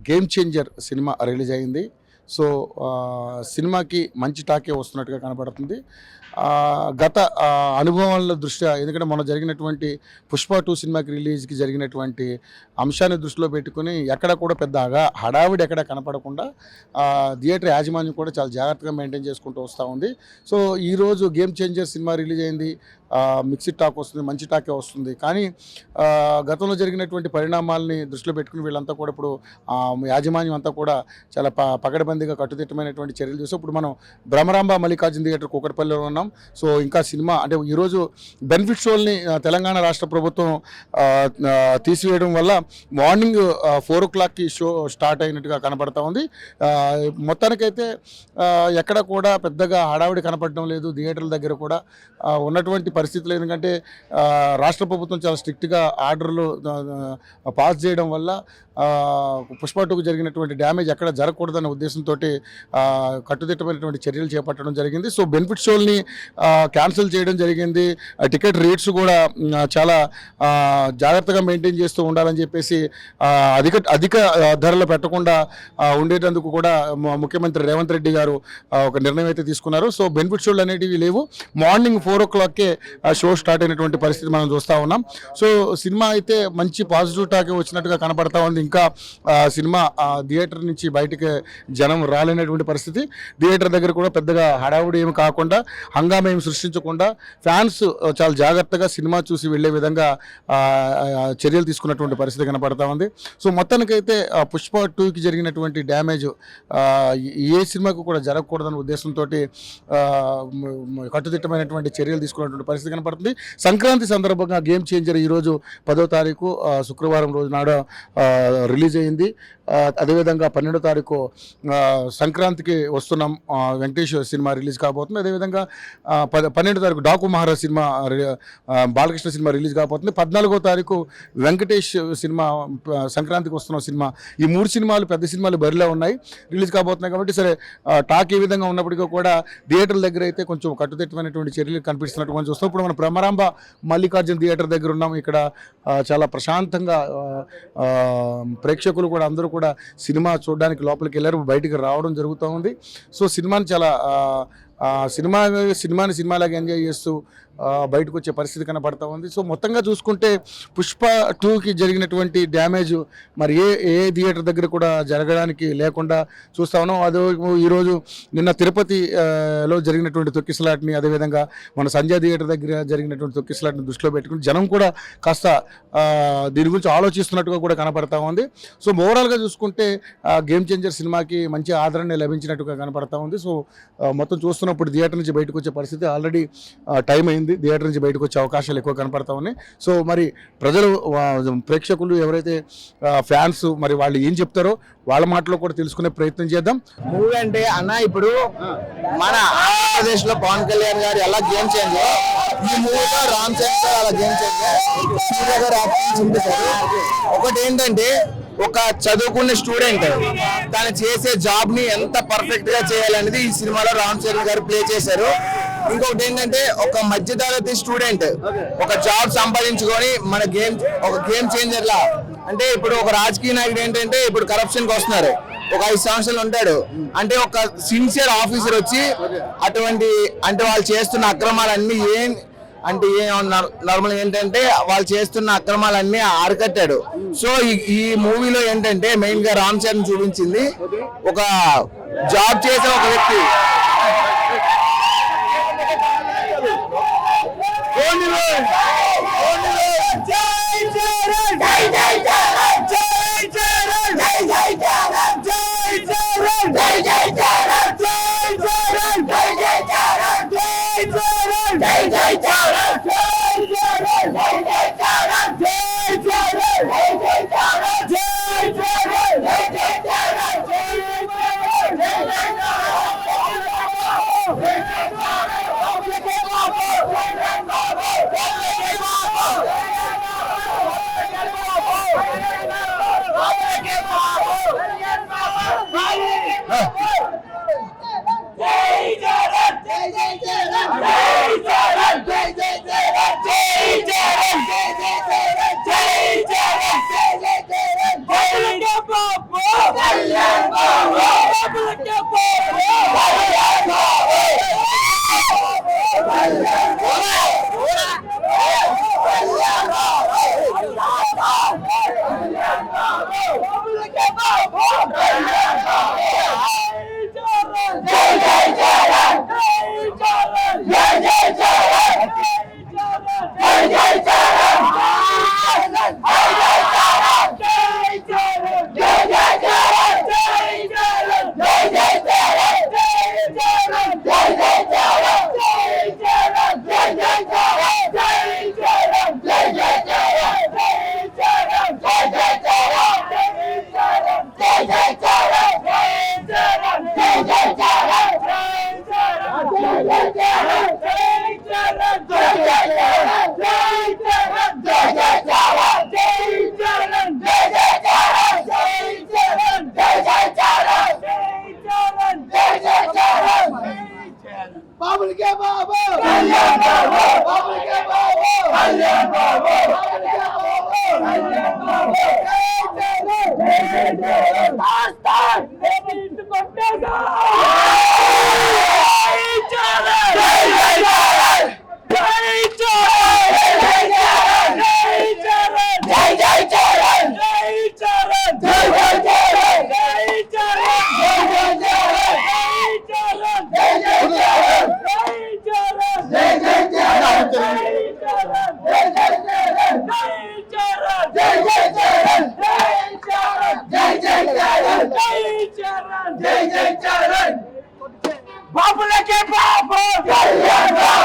Game changer cinema release అయింది. So సినిమాకి మంచి టాకే వస్తున్నట్టుగా కనబడుతుంది. గత అనుభవాల దృష్ట్యా, ఎందుకంటే మొన్న జరిగినటువంటి పుష్ప 2 సినిమాకి రిలీజ్కి జరిగినటువంటి అంశాన్ని దృష్టిలో పెట్టుకుని ఎక్కడ కూడా పెద్దగా హడావిడి ఎక్కడ కనపడకుండా థియేటర్ యాజమాన్యం కూడా చాలా జాగ్రత్తగా మెయింటైన్ చేసుకుంటూ వస్తూ ఉంది. సో ఈరోజు గేమ్ చేంజర్ సినిమా రిలీజ్ అయింది. మిక్స్డ్ టాక్ వస్తుంది, మంచి టాకే వస్తుంది. కానీ గతంలో జరిగినటువంటి పరిణామాలని దృష్టిలో పెట్టుకుని వీళ్ళంతా కూడా ఇప్పుడు యాజమాన్యం అంతా కూడా చాలా పకడ్బందీగా కట్టుదిట్టమైనటువంటి చర్యలు చూసి ఇప్పుడు మనం భ్రమరాంబ మల్లికార్జున థియేటర్ కూకట్పల్లిలో ఉన్నాం. సో ఇంకా సినిమా అంటే ఈరోజు బెనిఫిట్ షోల్ని తెలంగాణ రాష్ట్ర ప్రభుత్వం తీసివేయడం వల్ల మార్నింగ్ 4 o'clockకి షో స్టార్ట్ అయినట్టుగా కనపడతా ఉంది. మొత్తానికైతే ఎక్కడ కూడా పెద్దగా హడావిడి కనపడడం లేదు థియేటర్ల దగ్గర కూడా ఉన్నటువంటి పరిస్థితులు. ఎందుకంటే రాష్ట్ర ప్రభుత్వం చాలా స్ట్రిక్ట్గా ఆర్డర్లు పాస్ చేయడం వల్ల పుష్ప 2కు జరిగినటువంటి డ్యామేజ్ ఎక్కడ జరగకూడదనే ఉద్దేశంతో కట్టుదిట్టమైనటువంటి చర్యలు చేపట్టడం జరిగింది. సో బెనిఫిట్ షోల్ని క్యాన్సిల్ చేయడం జరిగింది. టికెట్ రేట్స్ కూడా చాలా జాగ్రత్తగా మెయింటైన్ చేస్తూ ఉండాలని చెప్పేసి అధిక ధరలు పెట్టకుండా ఉండేటందుకు కూడా ముఖ్యమంత్రి రేవంత్ రెడ్డి గారు ఒక నిర్ణయం అయితే తీసుకున్నారు. సో బెనిఫిట్ షోలు అనేటివి లేవు. మార్నింగ్ 4 o'clockకే షో స్టార్ట్ అయినటువంటి పరిస్థితి మనం చూస్తూ ఉన్నాం. సో సినిమా అయితే మంచి పాజిటివ్ టాకే వచ్చినట్టుగా కనపడతా ఉంది. ఇంకా సినిమా థియేటర్ నుంచి బయటకి జనం రాలేనటువంటి పరిస్థితి. థియేటర్ దగ్గర కూడా పెద్దగా హడావుడి ఏమి కాకుండా, హంగామా ఏమి సృష్టించకుండా ఫ్యాన్స్ చాలా జాగ్రత్తగా సినిమా చూసి వెళ్ళే విధంగా చర్యలు తీసుకున్నటువంటి పరిస్థితి కనపడతా ఉంది. సో మొత్తానికైతే పుష్ప 2కి జరిగినటువంటి డ్యామేజ్ ఏ సినిమాకు కూడా జరగకూడదనే ఉద్దేశంతో కట్టుదిట్టమైనటువంటి చర్యలు తీసుకున్నటువంటి పరిస్థితి కనపడుతుంది. సంక్రాంతి సందర్భంగా గేమ్ చేంజర్ ఈరోజు 10వ తారీఖు శుక్రవారం రోజు నాడు రిలీజ్ అయింది. అదేవిధంగా 12వ తారీఖు సంక్రాంతికి వస్తున్నాం వెంకటేష్ సినిమా రిలీజ్ కాబోతుంది. అదేవిధంగా 12వ తారీఖు Daaku Maharaj cinema Balakrishna cinema release కాబోతుంది. 14వ తారీఖు వెంకటేష్ సినిమా సంక్రాంతికి వస్తున్న సినిమా. ఈ 3 సినిమాలు పెద్ద సినిమాలు బరిలో ఉన్నాయి, రిలీజ్ కాబోతున్నాయి. కాబట్టి సరే టాక్ ఏ విధంగా ఉన్నప్పటికీ కూడా థియేటర్ల దగ్గర అయితే కొంచెం కట్టుదిట్టమైనటువంటి చర్యలు కనిపిస్తున్నట్టు మనం చూస్తాం. ఇప్పుడు మనం భ్రమరాంబ మల్లికార్జున థియేటర్ దగ్గర ఉన్నాం. ఇక్కడ చాలా ప్రశాంతంగా ప్రేక్షకులు కూడా అందరూ కూడా సినిమా చూడడానికి లోపలికి వెళ్ళారు, బయటికి రావడం జరుగుతూ ఉంది. సో సినిమాని చాలా సినిమాలాగా ఎంజాయ్ చేస్తూ బయటకు వచ్చే పరిస్థితి కనపడతా ఉంది. సో మొత్తంగా చూసుకుంటే పుష్ప 2కి జరిగినటువంటి డ్యామేజ్ మరి ఏ థియేటర్ దగ్గర కూడా జరగడానికి లేకుండా చూస్తా ఉన్నాం. అదే ఈరోజు నిన్న తిరుపతిలో జరిగినటువంటి తొక్కిసలాట్ని, అదేవిధంగా మన సంజయ్ థియేటర్ దగ్గర జరిగినటువంటి తొక్కిసలాట్ని దృష్టిలో పెట్టుకుని జనం కూడా కాస్త దీని గురించి ఆలోచిస్తున్నట్టుగా కూడా కనపడతా ఉంది. సో ఓవరాల్గా చూసుకుంటే గేమ్ చేంజర్ సినిమాకి మంచి ఆదరణ లభించినట్టుగా కనపడతా ఉంది. సో మొత్తం చూస్తున్నప్పుడు థియేటర్ నుంచి బయటకు వచ్చే పరిస్థితి ఆల్రెడీ టైం అయింది. థియేటర్ నుంచి బయటకు వచ్చే అవకాశాలు ఎక్కువ కనపడతా ఉన్నాయి. సో మరి ప్రజలు, ప్రేక్షకులు ఎవరైతే ఫ్యాన్స్ మరి వాళ్ళు ఏం చెప్తారో వాళ్ళ మాటలో కూడా తెలుసుకునే ప్రయత్నం చేద్దాం. మూవీ అంటే అన్న ఇప్పుడు మన ఆంధ్రప్రదేశ్ లో పవన్ కళ్యాణ్ గారు ఎలా గేమ్ చేంజర్, ఈ మూవీలో రామ్ చరణ్ గారు అలా గేమ్ చేంజర్, సూర్య గారు యాక్టింగ్ చూపించారు. ఒకటి ఏంటంటే ఒక చదువుకున్న స్టూడెంట్ తను చేసే జాబ్ ని ఎంత పర్ఫెక్ట్ గా చేయాలనేది ఈ సినిమాలో రామ్ చరణ్ గారు ప్లే చేశారు. ఇంకొకటి ఏంటంటే ఒక మధ్యతరగతి స్టూడెంట్ ఒక జాబ్ సంపాదించుకొని మన ఒక గేమ్ చేంజర్ లా, అంటే ఇప్పుడు ఒక రాజకీయ నాయకుడు ఏంటంటే ఇప్పుడు కరప్షన్ కి వస్తున్నారు, ఒక 5 సంవత్సరాలు ఉంటాడు అంటే ఒక సిన్సియర్ ఆఫీసర్ వచ్చి అటువంటి అంటే వాళ్ళు చేస్తున్న అక్రమాలన్నీ నార్మల్ ఏంటంటే వాళ్ళు చేస్తున్న అక్రమాలన్నీ అరికట్టాడు. సో ఈ మూవీలో ఏంటంటే మెయిన్ గా రామ్ చరణ్ చూపించింది ఒక జాబ్ చేసే ఒక వ్యక్తి కళ్యాణ్ రామ్